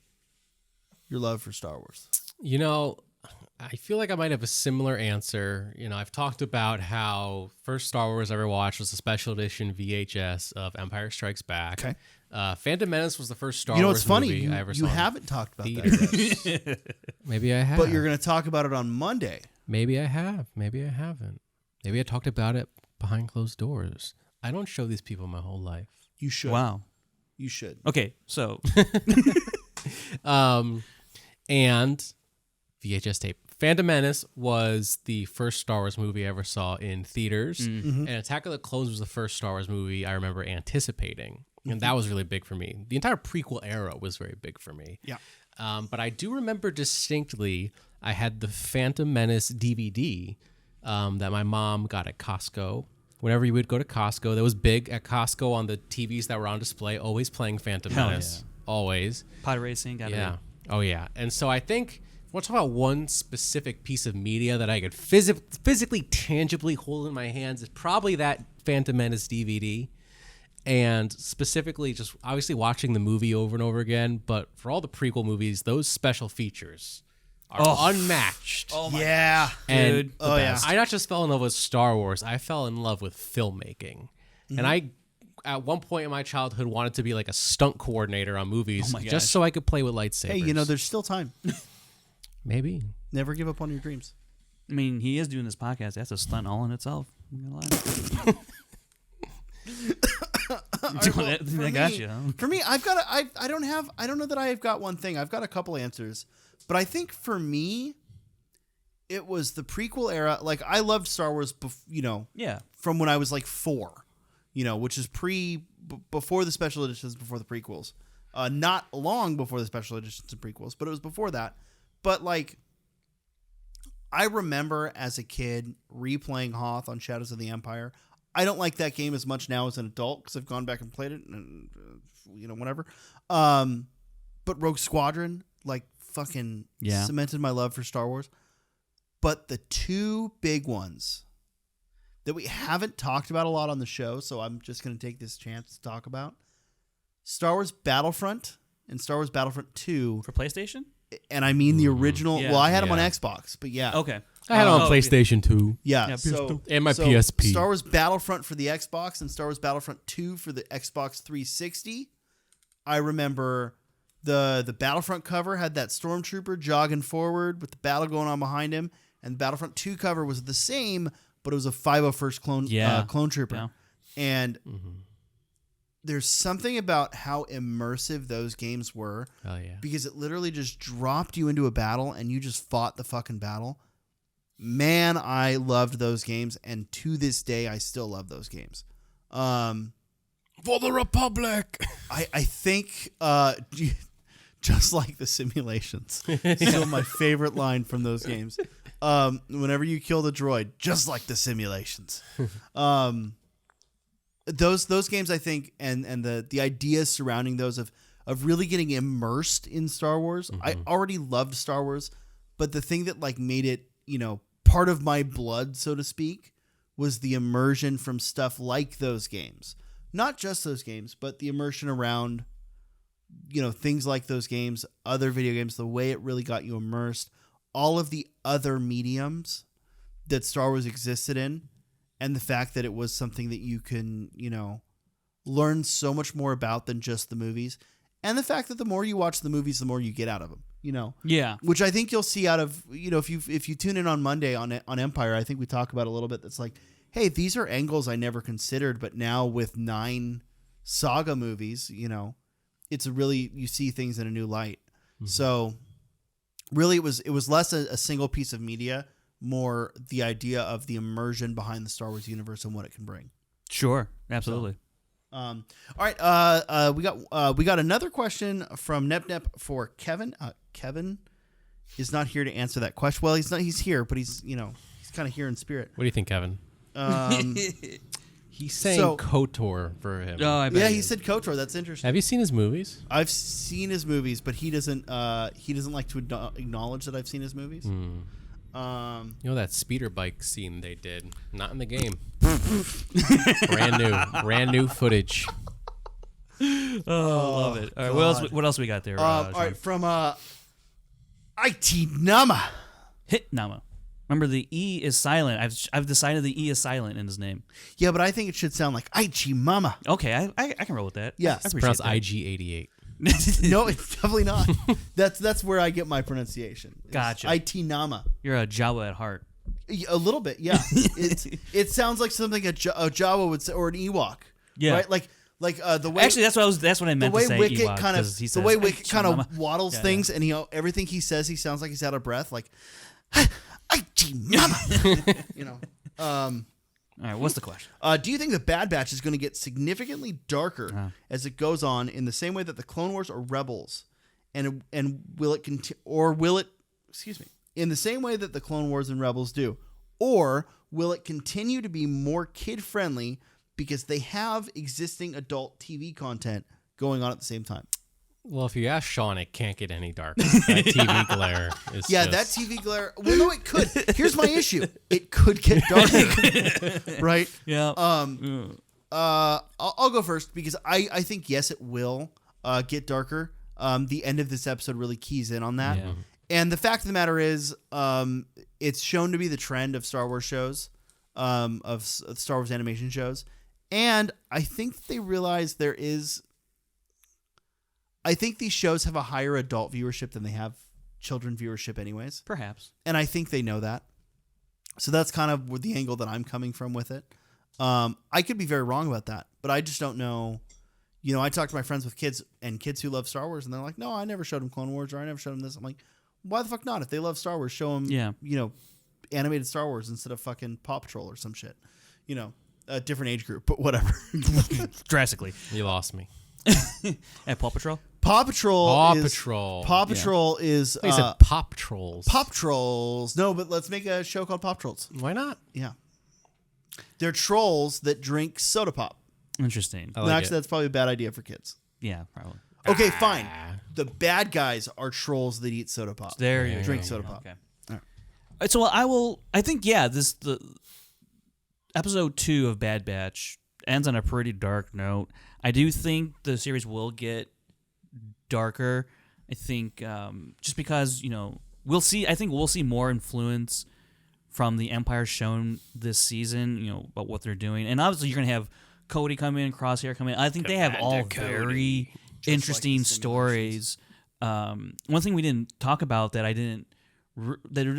your love for Star Wars? I feel like I might have a similar answer. I've talked about how first Star Wars I ever watched was a special edition VHS of Empire Strikes Back. Okay. Phantom Menace was the first Star It's Wars funny. movie I ever saw. You haven't talked about that. Theaters. Maybe I have. But you're going to talk about it on Monday. Maybe I have. Maybe I haven't. Maybe I talked about it behind closed doors. I don't show these people my whole life. You should. Wow. You should. Okay, so and VHS tape. Phantom Menace was the first Star Wars movie I ever saw in theaters, and Attack of the Clones was the first Star Wars movie I remember anticipating, and that was really big for me. The entire prequel era was very big for me. Yeah. But I do remember distinctly I had the Phantom Menace DVD that my mom got at Costco. Whenever you would go to Costco, that was big at Costco on the TVs that were on display, always playing Phantom Hell Menace. Always. pod racing, got Yeah. Oh, yeah. And so I think Want to talk about one specific piece of media that I could physically, tangibly hold in my hands? It's probably that Phantom Menace DVD. And specifically, just obviously watching the movie over and over again. But for all the prequel movies, those special features are unmatched. Oh my Yeah. And dude. Oh, yeah. I not just fell in love with Star Wars, I fell in love with filmmaking. And I, at one point in my childhood, wanted to be like a stunt coordinator on movies my gosh. just so I could play with lightsabers. Hey, there's still time. Maybe. Never give up on your dreams. I mean, he is doing this podcast. That's a stunt all in itself. I'm not gonna lie. I got you. Huh? For me, I don't know that I've got one thing. I've got a couple answers. But I think for me, it was the prequel era. Like, I loved Star Wars, Yeah. from when I was like 4, which is before the special editions, before the prequels. Not long before the special editions and prequels, but it was before that. But like, I remember as a kid replaying Hoth on Shadows of the Empire. I don't like that game as much now as an adult because I've gone back and played it and whatever. But Rogue Squadron, like, fucking cemented my love for Star Wars. But the two big ones that we haven't talked about a lot on the show, so I'm just going to take this chance to talk about Star Wars Battlefront and Star Wars Battlefront 2. For PlayStation? And I mean the original. Yeah. Well, I had them on Yeah. Xbox, but yeah. Okay. I had it on Oh, PlayStation 2. Yeah. Yeah, so, And my so PSP. Star Wars Battlefront for the Xbox and Star Wars Battlefront 2 for the Xbox 360. I remember the Battlefront cover had that stormtrooper jogging forward with the battle going on behind him, and the Battlefront 2 cover was the same, but it was a 501st clone trooper. Yeah. And there's something about how immersive those games were. Oh, yeah. Because it literally just dropped you into a battle and you just fought the fucking battle. Man, I loved those games, and to this day, I still love those games. For the Republic! I think just like the simulations. So my favorite line from those games. Whenever you kill the droid, just like the simulations. Those games, I think, and the ideas surrounding those of really getting immersed in Star Wars. I already loved Star Wars, but the thing that like made it, part of my blood, so to speak, was the immersion from stuff like those games. Not just those games, but the immersion around, things like those games, other video games, the way it really got you immersed, all of the other mediums that Star Wars existed in, and the fact that it was something that you can, learn so much more about than just the movies. And the fact that the more you watch the movies, the more you get out of them, Yeah. Which I think you'll see out of, if you tune in on Monday on Empire, I think we talk about a little bit that's like, hey, these are angles I never considered, but now with 9 saga movies, it's you see things in a new light. So really it was less a single piece of media, more the idea of the immersion behind the Star Wars universe and what it can bring. Sure. Absolutely. All right. We got another question from Nep for Kevin. Kevin is not here to answer that question. Well, he's not. He's here, but he's kind of here in spirit. What do you think, Kevin? He's saying So- KOTOR for him. Oh, I bet. Yeah, he said KOTOR. That's interesting. Have you seen his movies? I've seen his movies, but he doesn't like to acknowledge that I've seen his movies. You know that speeder bike scene they did? Not in the game. Brand new footage. Oh, love it. All right, what else we got there? All right, from IT Nama. Hit Nama. Remember, the E is silent. I've decided the E is silent in his name. Yeah, but I think it should sound like Aichi Mama. Okay, I can roll with that. Yeah. I It's appreciate pronounced that. IG88. No, it's definitely not. That's where I get my pronunciation. It's Gotcha. IT Nama. You're a Jawa at heart. A little bit, yeah. It sounds like something a Jawa would say, or an Ewok. Yeah. Right? Like the way. Actually, that's what I meant the way to say. Wicket Ewok, kind 'cause he of says, the way Wicket kind Mama. of waddles Yeah, things, and everything he says, he sounds like he's out of breath. Like IT Mama. All right, what's the question? Do you think the Bad Batch is going to get significantly darker as it goes on, in the same way that the Clone Wars or Rebels, and will it in the same way that the Clone Wars and Rebels do, or will it continue to be more kid friendly because they have existing adult TV content going on at the same time? Well, if you ask Sean, it can't get any darker. That TV glare is Yeah, that TV glare. Well, no, it could. Here's my issue. It could get darker, right? Yeah. I'll go first because I think yes, it will get darker. The end of this episode really keys in on that. Yeah. And the fact of the matter is, it's shown to be the trend of Star Wars shows, of Star Wars animation shows, and I think they realize there is. I think these shows have a higher adult viewership than they have children viewership, anyways. Perhaps. And I think they know that. So that's kind of the angle that I'm coming from with it. I could be very wrong about that, but I just don't know. You know, I talk to my friends with kids and kids who love Star Wars, and they're like, "No, I never showed them Clone Wars, or I never showed them this." I'm like, "Why the fuck not? If they love Star Wars, show them, animated Star Wars instead of fucking Paw Patrol or some shit." You know, a different age group, but whatever. Drastically. You lost me. At Paw Patrol? Paw Patrol. Paw Patrol is. They said Pop Trolls. Pop Trolls. No, but let's make a show called Pop Trolls. Why not? Yeah. They're trolls that drink soda pop. Interesting. I like Actually, it. that's probably a bad idea for kids. Yeah, probably. Okay, fine. The bad guys are trolls that eat soda pop. There you Drink go. soda pop. Okay. All right. So I think the episode 2 of Bad Batch ends on a pretty dark note. I do think the series will get darker. I think just because, we'll see. I think we'll see more influence from the Empire shown this season, about what they're doing. And obviously you're going to have Cody come in, Crosshair come in. I think they have all very interesting stories. One thing we didn't talk about that didn't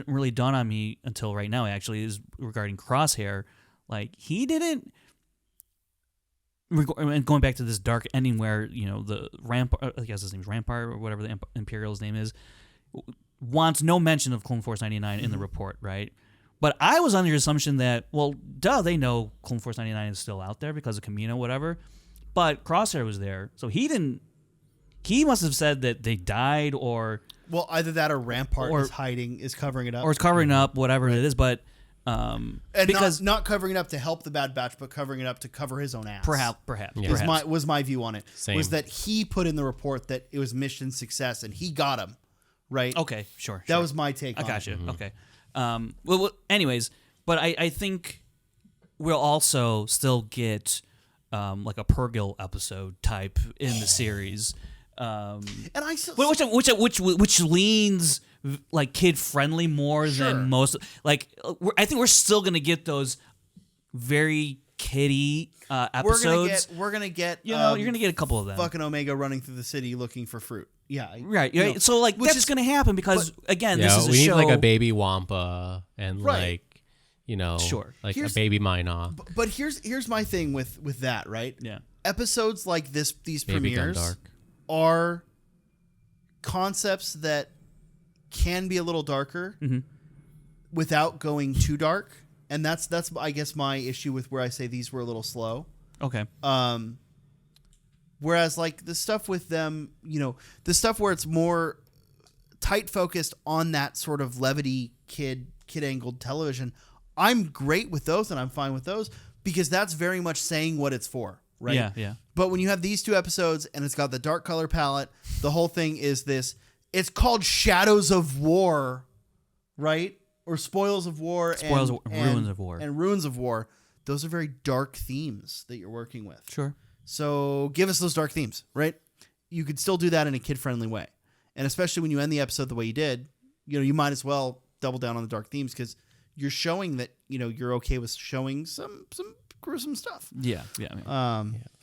really dawn on me until right now, actually, is regarding Crosshair. Like, he didn't... And going back to this dark ending where, the Rampart, I guess his name's Rampart or whatever the Imperial's name is, wants no mention of Clone Force 99 in the report, right? But I was under the assumption that, well, they know Clone Force 99 is still out there because of Kamino, whatever. But Crosshair was there, so he must have said that they died or... Well, either that or Rampart is covering it up. Or it's covering up, whatever it is, but... and because not covering it up to help the Bad Batch, but covering it up to cover his own ass. Perhaps. Yeah. Was my view on it. Same. Was that he put in the report that it was mission success and he got him, right? Okay, sure. That was my take on it. I got you. Okay. Well, anyways, but I think we'll also still get like a Purrgil episode type in the series, And I still, which leans like kid friendly more Sure. than most. Like I think we're still gonna get those very kiddie episodes. we're gonna get you're gonna get a couple of them. fucking Omega running through the city looking for fruit. Yeah, Right. So like which that's is- going to happen because again, this is a we show. need like a baby Wampa and Right. Sure. like Here's- a baby Minot. But here's my thing with that, right? Yeah. Episodes like these Baby premieres Gundark. are concepts that can be a little darker without going too dark, and that's I guess my issue with where I say these were a little slow. Okay. Whereas like the stuff with them, the stuff where it's more tight focused on that sort of levity kid angled television, I'm great with those and I'm fine with those because that's very much saying what it's for, right? Yeah. But when you have these two episodes and it's got the dark color palette, the whole thing is this. It's called Shadows of War, right? Or Spoils of War, Ruins of War, and Ruins of War. Those are very dark themes that you're working with. Sure. So give us those dark themes, right? You could still do that in a kid-friendly way. And especially when you end the episode the way you did, you might as well double down on the dark themes because you're showing that, you're okay with showing some gruesome stuff. Yeah.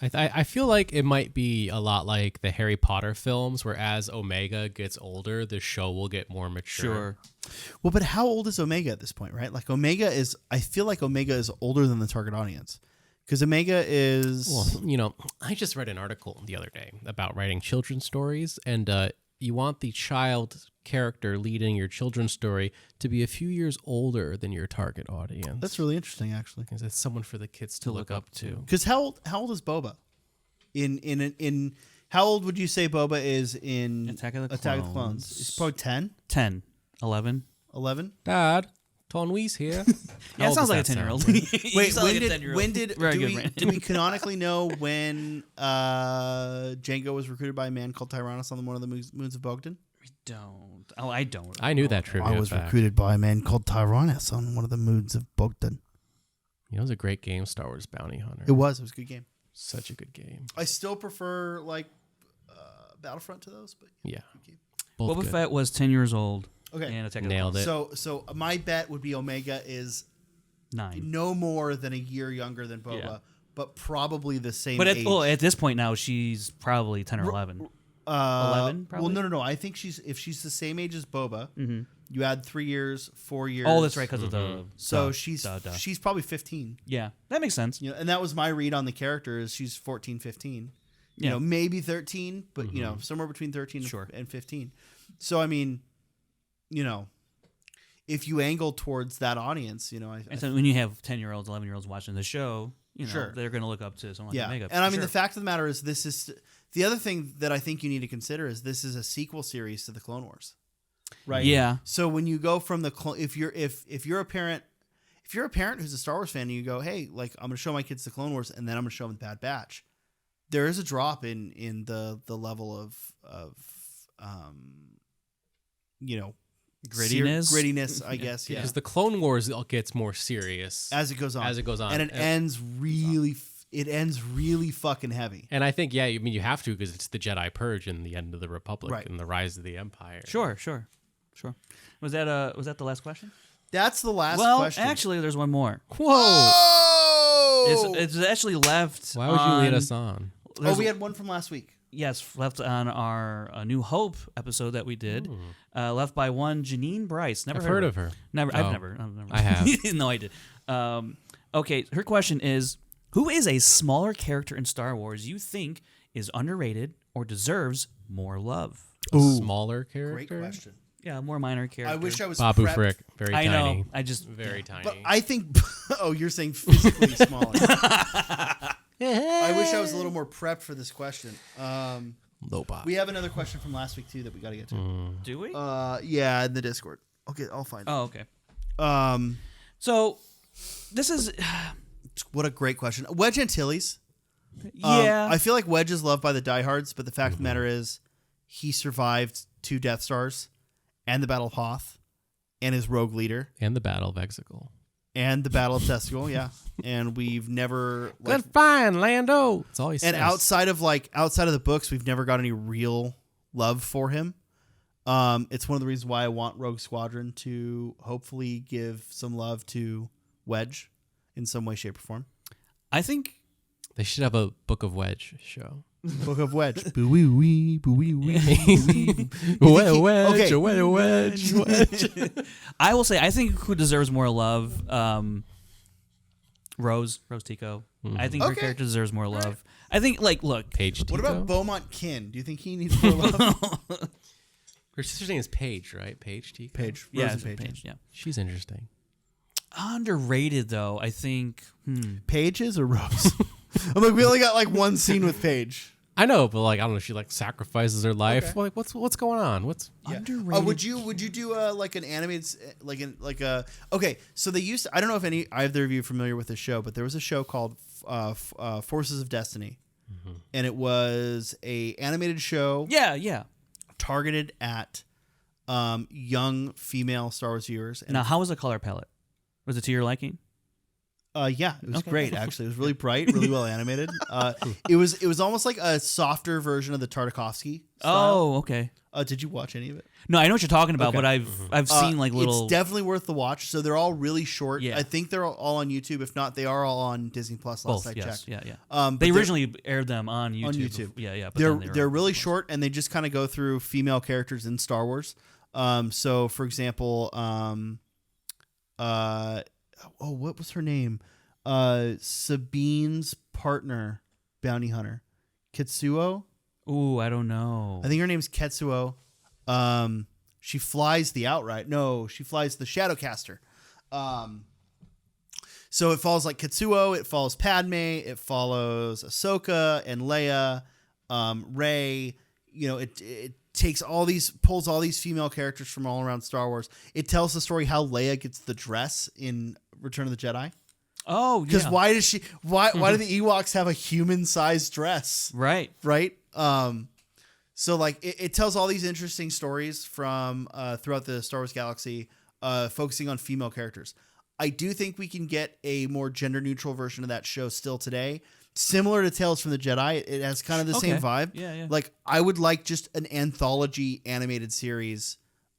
I feel like it might be a lot like the Harry Potter films, where as Omega gets older, the show will get more mature. Sure. Well, but how old is Omega at this point, right? Like I feel like Omega is older than the target audience. Because Omega is... Well, I just read an article the other day about writing children's stories, and you want the child character leading your children's story to be a few years older than your target audience. That's really interesting, actually. Because it's someone for the kids to look up to. Because how old is Boba? In how old would you say Boba is in Attack of the Clones? It's probably 10? 10, 11. 11? Dad, Von Weiss here. Yeah, it sounds like a 10-year-old. Wait, when did Very do, good, we, Brandon. do we canonically know when Jango was recruited by a man called Tyrannus on one of the moons of Bogdan? Don't. Oh, I don't. I knew that trivia. I was fact. recruited by a man called Tyrannus on one of the moons of Bogdan. You know, it was a great game, Star Wars Bounty Hunter. It was a good game. Such a good game. I still prefer like Battlefront to those, but Yeah. good game. Both Boba good. Fett was 10 years old. Okay. And Attack of the Nailed Clones. it. So my bet would be Omega is 9. no more than a year younger than Boba, Yeah. but probably the same But age. at this point now, she's probably 10 or 11. 11, probably? Well, no. I think if she's the same age as Boba, you add 3 years, 4 years. Oh, that's right, because of the... So duh, she's duh, duh. she's probably 15. Yeah, that makes sense. You know, and that was my read on the character is she's 14, 15. You Yeah. know, maybe 13, but you know, somewhere between 13 Sure. and 15. So I mean, you know, if you angle towards that audience, you know, And so when you have 10-year-olds, 11-year-olds watching the show, you know, Sure. they're going to look up to someone yeah. like Omega. And I for mean, sure. the fact of the matter is, this is the other thing that I think you need to consider is this is a sequel series to the Clone Wars, right? Yeah. So when you go from the if you're a parent who's a Star Wars fan and you go, hey, like I'm going to show my kids the Clone Wars and then I'm going to show them the Bad Batch, there is a drop in the level of you know, grittiness, I guess. Yeah. Because the Clone Wars gets more serious As it goes on. and it ends really fucking heavy. And I think, yeah, I mean, you have to because it's the Jedi Purge and the end of the Republic Right. and the rise of the Empire. Sure. Was that the last question? That's the last Well, question. actually, there's one more. Whoa! Oh! It's actually left. Why would you lead us on? We had one from last week. Yes, left on our New Hope episode that we did. Left by one Janine Bryce. Never I've heard of her. Never. Oh. I've never. I have. No, I did. Okay, her question is: who is a smaller character in Star Wars you think is underrated or deserves more love? A smaller character? Great question. Yeah, more minor character. I wish I was Babu prepped, Frick. Very I tiny. know. I just Very tiny. but I think. Oh, you're saying physically smaller. I wish I was a little more prepped for this question. Lobot. We have another question from last week too that we got to get to. do we? Yeah, in the Discord. Okay, I'll find it. Oh, okay. So This is what a great question. Wedge Antilles. yeah. I feel like Wedge is loved by the diehards, but the fact of the matter is, he survived 2 Death Stars, and the Battle of Hoth, and his rogue leader, And the Battle of Exegol. and the Battle of Testicle. Yeah, and we've never like, Good fine, Lando. That's all he says. and outside of the books, we've never got any real love for him. It's one of the reasons why I want Rogue Squadron to hopefully give some love to Wedge in some way, shape, or form. I think They should have a Book of Wedge show. Book of Wedge. Boo-wee wee, boo-wee wee. Wedge, Okay. wedge. I will say I think who deserves more love. Rose Tico. I think her Okay. character deserves more love. I think look. Paige Tico. What about Beaumont Kin? Do you think he needs more love? Her sister's name is Paige, right? Paige Tico. Paige. Yeah, Rose and Paige. Yeah. She's interesting. Underrated though. I think. Pages or Rose? I'm like, we only got like one scene with Paige. I know, but like I don't know. She like sacrifices her life. Okay. Well, like what's going on? What's Yeah. Underrated. Would you do like an animated okay? So they used to, I don't know if either of you are familiar with this show, but there was a show called Forces of Destiny, and it was a animated show Yeah. targeted at young female Star Wars viewers. And Now, how was the color palette? Was it to your liking? yeah, it was Okay. great. Actually, it was really bright, really well animated. It was almost like a softer version of the Tartakovsky style. Oh, okay. Did you watch any of it? No, I know what you're talking about, Okay. but I've seen like little. It's definitely worth the watch. So they're all really short. Yeah. I think they're all on YouTube. If not, they are all on Disney Plus. Last both. I Yes. checked. Yeah. But They they're- originally aired them on YouTube. On YouTube. Yeah. But They're then they're really short, and they just kind of go through female characters in Star Wars. So for example, what was her name? Sabine's partner, bounty hunter, Ketsuo. Ooh, I don't know. I think her name's Ketsuo. She flies the Outright. No, she flies the Shadowcaster. So it follows like Ketsuo. It follows Padme. It follows Ahsoka and Leia, Rey. You know, pulls all these female characters from all around Star Wars. It tells the story how Leia gets the dress in Return of the Jedi. Oh, yeah. Because why do the Ewoks have a human-sized dress? Right. Right. So like it tells all these interesting stories from throughout the Star Wars galaxy, focusing on female characters. I do think we can get a more gender-neutral version of that show still today. Similar to Tales from the Jedi, it has kind of the same vibe. Yeah. Like I would like just an anthology animated series,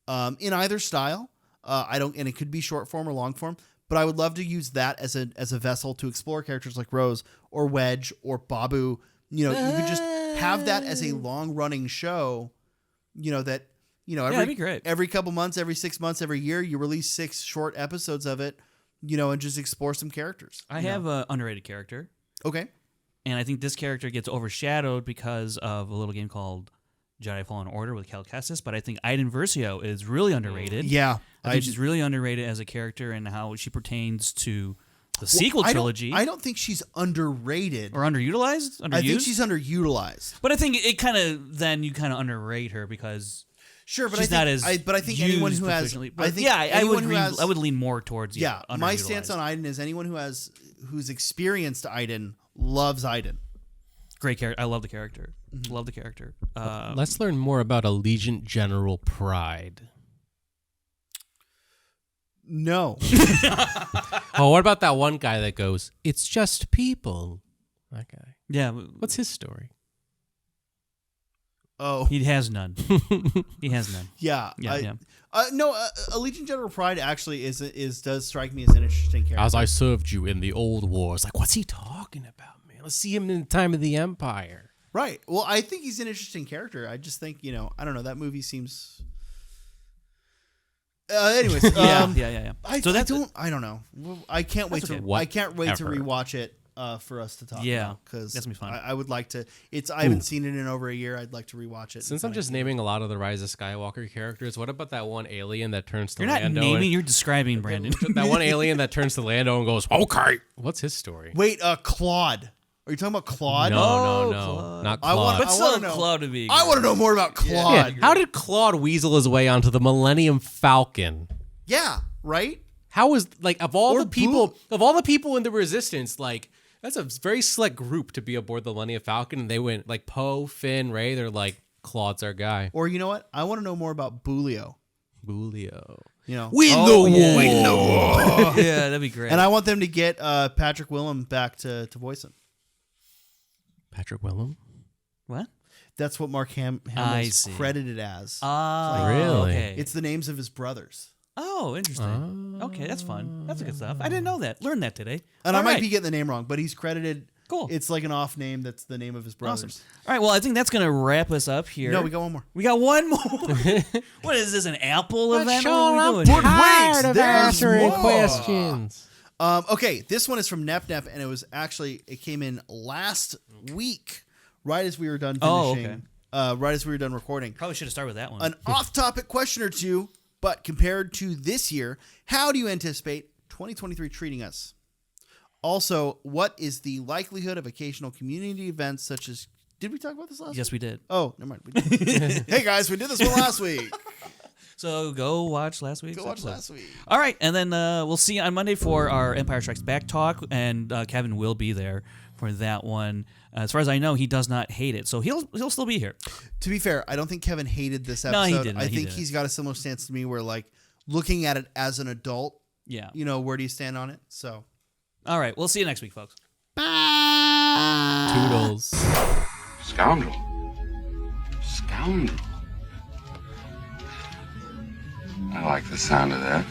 in either style. And it could be short form or long form, but I would love to use that as a vessel to explore characters like Rose or Wedge or Babu. You could just have that as a long running show. That'd be great. Every couple months, every 6 months, every year, you release 6 short episodes of it. And just explore some characters. I have an underrated character. Okay. And I think this character gets overshadowed because of a little game called Jedi Fallen Order with Cal Kestis, but I think Iden Versio is really underrated. Yeah. I think she's really underrated as a character and how she pertains to the sequel trilogy. I don't think she's underrated. Or underutilized? I think she's underutilized. But I think it kind of, then you kind of underrate her because... Sure, but she's I think, not as but I think anyone who has, I would lean more towards my stance on Iden is anyone who's experienced Iden loves Iden. Great character. I love the character. Love the character. Let's learn more about Allegiant General Pride. No. Oh, what about that one guy that goes, "It's just people"? That guy. Yeah. What's his story? Oh, he has none. He has none. Yeah. Allegiant General Pride actually does strike me as an interesting character. As I served you in the old wars. Like, what's he talking about, man? Let's see him in the time of the Empire. Right. Well, I think he's an interesting character. I just think, I don't know. That movie seems. Anyways. Yeah. I don't know. I can't wait to rewatch it. For us to talk about, because that's gonna be fun. I would like to. I haven't seen it in over a year. I'd like to rewatch it. Since I'm just naming a lot of the Rise of Skywalker characters, what about that one alien that turns to Lando? You're not naming, you're describing, Brandon. That one alien that turns to Lando and goes, "Okay." What's his story? Wait, Claude. Are you talking about Claude? No, Claude. not Claude. But still, Claude would be. I want to know more about Claude. Yeah. How did Claude weasel his way onto the Millennium Falcon? Yeah, right. How was of all the people in the Resistance, that's a very select group to be aboard the Millennium Falcon, and they went Poe, Finn, Rey. They're like, Claude's our guy. Or you know what? I want to know more about Boolio. Win the war. Yeah, that'd be great. And I want them to get Patrick Willem back to voice him. Patrick Willem? What? That's what Mark Hamill's credited as. Really? Okay. It's the names of his brothers. Oh, interesting. Okay, that's fun. That's good stuff. I didn't know that. Learned that today. And I might be getting the name wrong, but he's credited. Cool. It's like an off name that's the name of his brothers. Awesome. All right, well, I think that's going to wrap us up here. No, we got one more. We got one more. What is this, an Apple event? Sure, I'm tired of answering questions. Okay, this one is from NepNep, and it came in last week, right as we were done finishing. Right as we were done recording. Probably should have started with that one. An off-topic question or two, but compared to this year, how do you anticipate 2023 treating us? Also, what is the likelihood of occasional community events such as... Did we talk about this last week? Yes, we did. Oh, never mind. We did. Hey, guys, we did this one last week. So go watch last week's Go watch episode. last week. All right, and then we'll see you on Monday for our Empire Strikes Back talk, and Kevin will be there for that one. As far as I know, he does not hate it, so he'll still be here. To be fair, I don't think Kevin hated this episode. No, he didn't. I think he's got a similar stance to me where, looking at it as an adult, where do you stand on it? So... All right, we'll see you next week, folks. Bye. Toodles. Scoundrel. I like the sound of that.